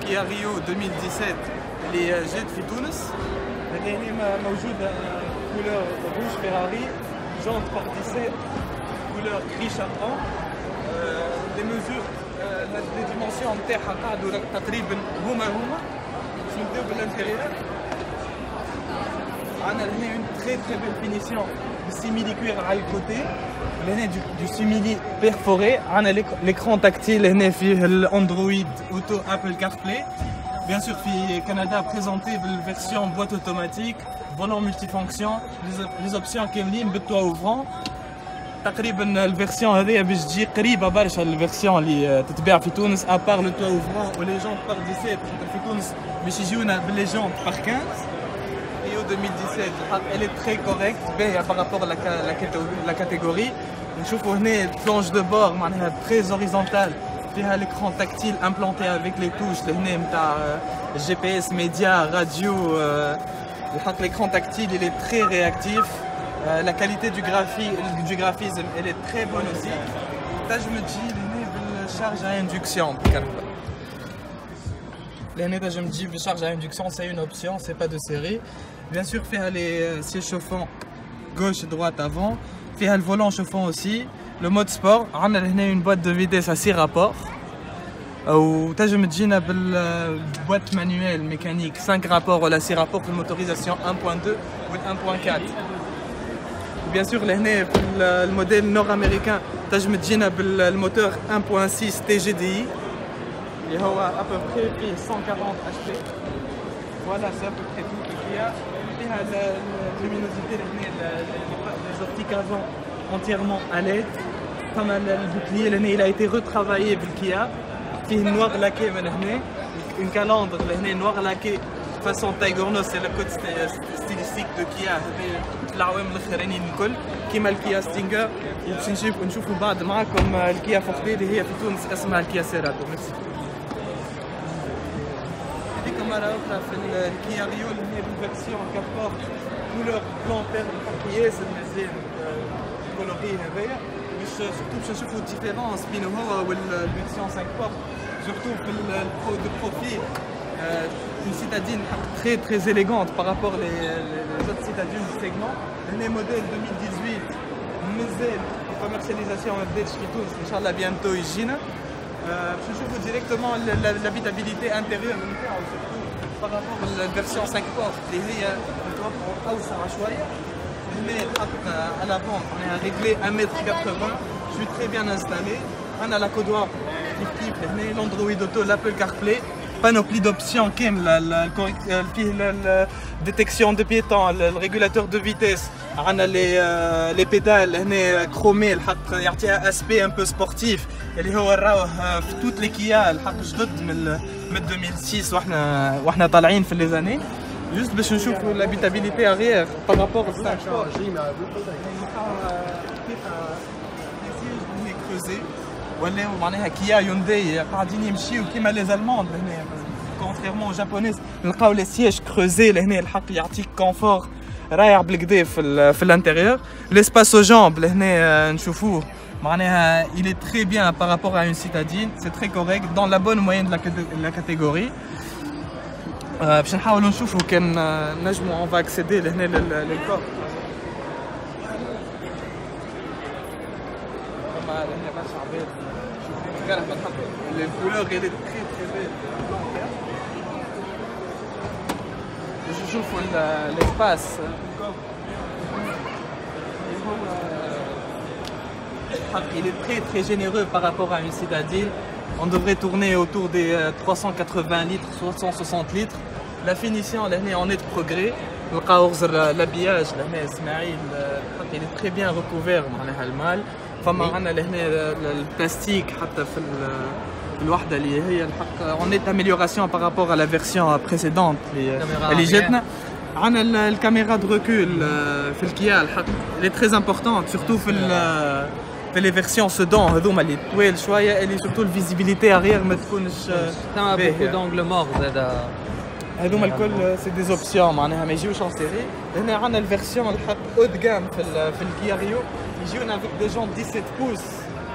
كيا ريو 2017 اللي جات في تونس. هذه هنا موجودة كولور روج فيراري، جونت بارتيسير كولور غري شاربون. لي ميزور لي ديمونسيون نتاعها قاعدوا تقريبا هما نبداو بالانتيريور. عندنا هنا اون تري تري بيل فينيسيون بالسيميلي كوير على الكوتي. هنا دو سيميلي بيرفوري. عندنا ليكرون تاكتيل هنا فيه الاندرويد اوتو ابل كاربلاي. Bien sûr, في كندا présenté بالversion boîte automatique, volant multifonction, les options كاملين بالتوا اوفرون. تقريبا الفيرسيون هذه باش تجي قريبه برشا الفيرسيون اللي تتباع في تونس ابار لو توا اوفرون ولي جونت بار 17 في تونس باش يجونا باللي جونت بار 15. Rio 2017 elle est très correcte باهيه par rapport à la catégorie. نشوفوا هنا البلانش دو بور معناها très horizontale. فيها l'écran tactile implanté avec les touches لهنا نتاع GPS média radio. الحق l'écran tactile il est très réactif. La qualité du graphisme elle est très bonne aussi. تنجم تجي لهنا بالشارج à induction بالكهرباء. لهنا تنجم تجي بالشارج à induction, c'est une option, c'est pas de série. Bien sûr فيها les sièges chauffants gauche droite avant. فيها le volant chauffant aussi. Le mode sport, on a une boîte de vitesse à 6 rapports. Ou تنجم تجينا بالboîte manuelle mécanique 5 rapports ou 6 rapports pour motorisation 1.2 ou 1.4. Bien sûr, le modèle nord-américain تنجم تجينا بالmoteur 1.6 TGDI. Il y a à peu près 140 HP. Voilà, c'est à peu près tout qu'il y a. Il y a la luminosité, les optiques avant entièrement à LED. Comme le bouclier, il a été retravaillé بالكيا. فيه noir laqué من هنا. Une calandre noir laqué façon Taigorno, c'est le code stylistique de Kia. العوام الاخرانيين الكل كيما الكيا ستينجر. وباش نشوفوا بعد معاكم الكيا فورتي اللي هي في تونس اسمها الكيا سيراتو. ميرسي. هذيك مرة أخرى في الكيا ريو اللي هي بالفيرسيون كابور كولور بلون بير بابييز المزيان كولوري هذايا. Surtout باش نشوفوا الديفيرونس بين هو والفيرسيون 5 بورت. Surtout في le profil. Une citadine très très élégante par rapport aux autres citadines du segment. Le modèle 2018, مازال commercialisation ما بداتش في تونس ان شاء الله bientôt يجينا. باش نشوفوا directement l'habitabilité intérieure نتاعو surtout par rapport à la version 5 portes اللي هي متوقعة أوسع شوية. هنا الحق à l'avant on est réglé 1m80. Je suis très bien installé. On a la coudoir كيف هنا l'Android Auto, l'Apple CarPlay. Panoplie d'options كاملة. فيه الديتكسيون دو بيتون, le régulateur de vitesse. عندنا les pédales هنا كرومي الحق يعطيها اسبي un peu sportif اللي هو راوه في توت لي كيا الحق جدد من 2006 واحنا طالعين في لي زاني. Juste باش نشوفوا l'habitabilité arrière par rapport au 5 creusé. ولاو معناها كيا يونداي قاعدين يمشيو كيما لي زالموند هنا. كونتريرمون جابونيز نلقاو لي سياج كروزي لهنا الحق يعطيك كونفور رايع بالكدا في الانتيريور. ليسباس او جامب لهنا نشوفوه معناها il est très bien par rapport à une citadine. C'est très correct dans la bonne moyenne de la catégorie. باش نحاولوا نشوفوا كان نجموا on va accéder لهنا للكور. لهنا برشا عباد كرهبة الحق. الكولور elle est très très belle. نشوفوا l'espace. Il est très très généreux par rapport à une citadine. On devrait tourner autour des 380 litres, 360 litres. La finition, on est de progrès. L'habillage, il est très bien recouvert. Le plastique, on est d'amélioration par rapport à la version précédente. La caméra de recul, elle est très importante, surtout في les versions sedan هذوما اللي طويل شويه اللي surtout الفيزيبيليتي arrière ما تكونش تاع beaucoup d'angle mort زاد. هذوما الكل سي دي زوبسيون معناها ما يجيوش ان سيري. هنا عندنا الفيرسيون الحق او دو جام في الكيا ريو يجيونا افيك دي جون 17 بوس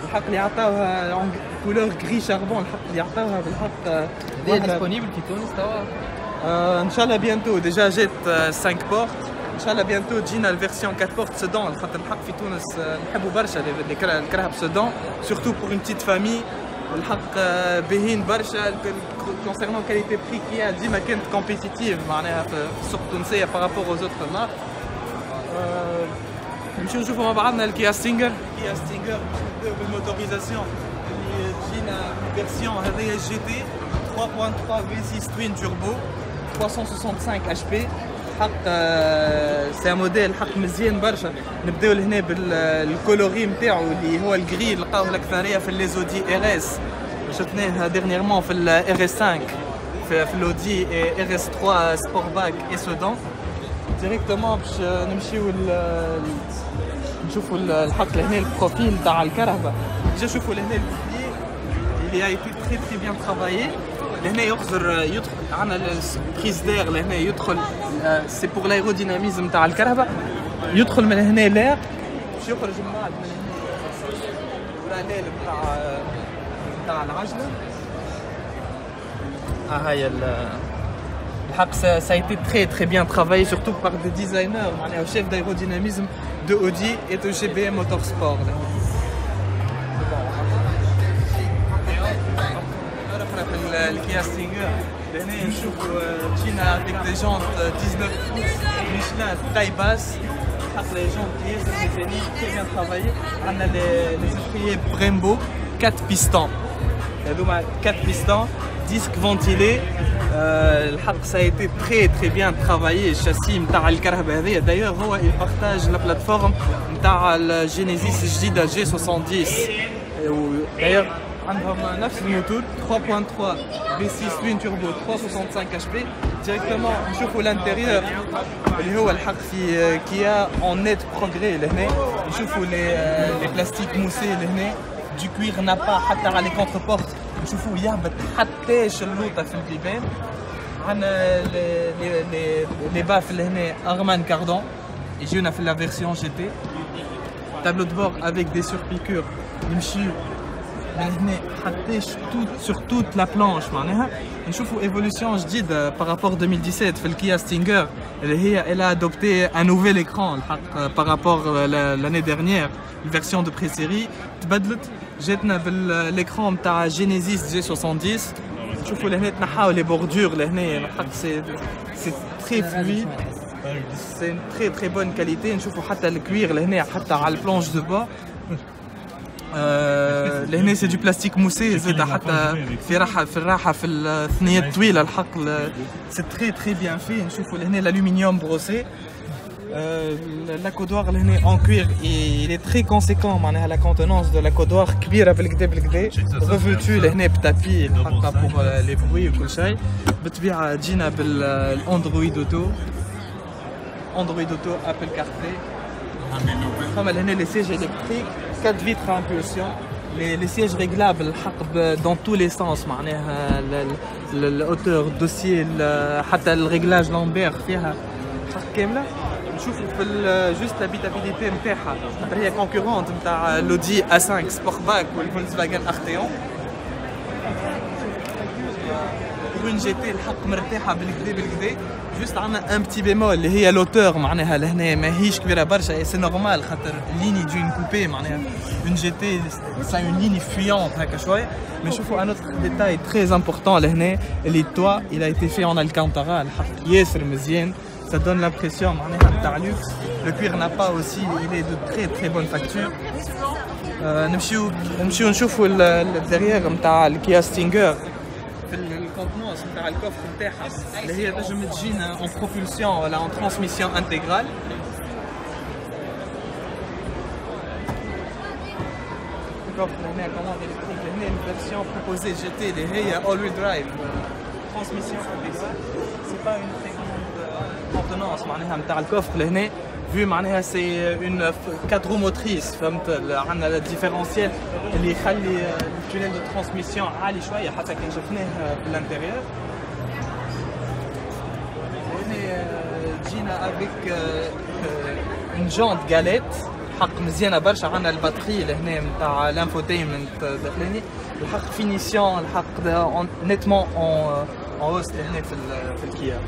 الحق اللي عطاوها كولور غري شاربون الحق اللي عطاوها بالحق هي ديسپونيبل في تونس توا؟ ان شاء الله بيانتو ديجا جات 5 بورت ان شاء الله بيانتو تجينا الفيرسيون 4 بورت سودان خاطر الحق في تونس نحبوا برشا الكرهب سودان سورتو بور اون بتيت فامي الحق باهين برشا كونسيرنون كاليتي بري كيا ديما كانت كومبيتيتيف معناها في السوق التونسيه بارابور اوز اوتر مارك نمشيو نشوفوا مع بعضنا الكيا ستينجر نبداو بالموتوريزاسيون اللي تجينا فيرسيون هذيا جي تي 3.3 V6 توين توربو 365 HP حق سي موديل حق مزيان برشا نبداو لهنا بالكولوري نتاعو اللي هو الجري نلقاوه الاكثريه في ليزودي ار اس شفناه ديرنييرمون في الار اس 5 في الاودي ار اس 3 سبور باك اي سودان ديريكتومون باش نمشيو نشوفوا الحق لهنا البروفيل تاع الكرهبه ديجا شوفوا لهنا البوكلي اللي اي تي تري تري بيان ترافايي لهنا يدخل عندنا البريز دير لهنا يدخل سي بور لايروديناميزم تاع الكرهبه يدخل من هنا لير باش يخرج من بعد من هنا الرلال تاع العجله هاي الحق ça a été très bien travaillé surtout par des designers معناها chef d'aérodynamisme de Audi et de GBM Motorsport الكيا ستينجر لهنا نشوفوا تجينا افيك دي جونت 19 ميشلان تاي باس حق لي جونت ياسر ميزانين تري بيان ترافايي عندنا لي زوفريي بريمبو 4 بيستون هذوما 4 بيستون ديسك فونتيلي الحق سا ايتي تري بيان ترافايي الشاسي نتاع الكرهبه هذيا دايوغ هو يبارتاج لا بلاتفورم نتاع الجينيسيس الجديده جي 70 دايوغ عندهم نفس الموتور 3.3 V6 توين توربو 365 HP ديريكتومون نشوفوا الانتيريور اللي هو الحق في كيا اون نيت بروغري لهنا نشوفوا لي بلاستيك موسي لهنا دو كوير نابا حتى على لي كونتر بورت نشوفوا يهبط حتىش اللوطه في البيبان عندنا لي باف لهنا ارمان كاردون يجيونا في لا فيرسيون جي تي تابلو دو بور افيك دي سوربيكور نمشيو من هنا حتىش sur toute la planche معناها نشوفوا ايفولوسيون جديده بارابور 2017 في الكيا ستينجر اللي هي elle a adopté un nouvel écran الحق بارابور l'année dernière الفيرسيون دو بري سيري تبدلت جاتنا بالاكران تاع جينيسيس جي 70 نشوفوا لهنا تنحاو لي بوردور لهنا الحق سي تري فلويد سي تري بون كاليتي نشوفوا حتى الكوير لهنا حتى على البلانش دو با لهنا سي دو بلاستيك موسي زاد حتى في الراحه في الثنيات الطويله الحق سي تري بيان في نشوفوا لهنا الالومنيوم بروسي l'accodoir لهنا en cuir il est très conséquent معناها la contenance de l'accodoir كبيره بالكدا revêtu لهنا بتابي حتى pour les bruits وكل شيء بالطبيعه جينا بالاندرويد اوتو ابل كاربلاي فما لهنا لي سيج الكتريك 4 vitres à impulsion les sièges réglables الحق dans tous les sens معناها الهوتور الدوسيي حتى الريغلاج لامبير فيها حق كامله نشوفوا في جوست لابيتابيليتي نتاعها خاطر هي كونكورونت نتاع لودي A5 سبور باك والفولكسفاجن ارتيون بور جي تي الحق مرتاحه بالكدا جوست عندنا ان بتي بيمول اللي هي لوتور معناها لهنا ماهيش كبيره برشا سي نورمال خاطر ليني دون كوبي معناها اون جي تي سا اون ليني فيونت هكا شويه نشوفوا ان اوتر ديتاي تري امبورطون لهنا اللي التوا il a été fait en alcantara الحق ياسر مزيان ça donne l'impression معناها تاع لوكس le cuir n'a pas aussi il est de très bonne facture نمشيو نشوفوا الدريير نتاع الكيا ستينجر في الكونتنونس نتاع الكوفر نتاعها اللي هي تنجم تجينا اون بروبولسيون ولا اون ترانسميسيون انتيغرال الكوفر هنا كوموند الكتريك هنا الفيرسيون بروبوزي جي تي اللي هي اول ويل درايف ترانسميسيون انتيغرال سي با اون تري كونتنونس معناها نتاع الكوفر لهنا vu معناها سي اون 4 موتريس فهمت عندنا الديفيرونسيال اللي يخلي التونيل دو ترانسميسيون عالي شويه حتى كان شفناه في الانتيريور هنا جينا افيك اون جونت غاليت الحق مزيانه برشا. عندنا الباتري لهنا نتاع الانفوتينمنت داخلاني الحق فينيسيون الحق نتمون اون هوست هنا في الكيا.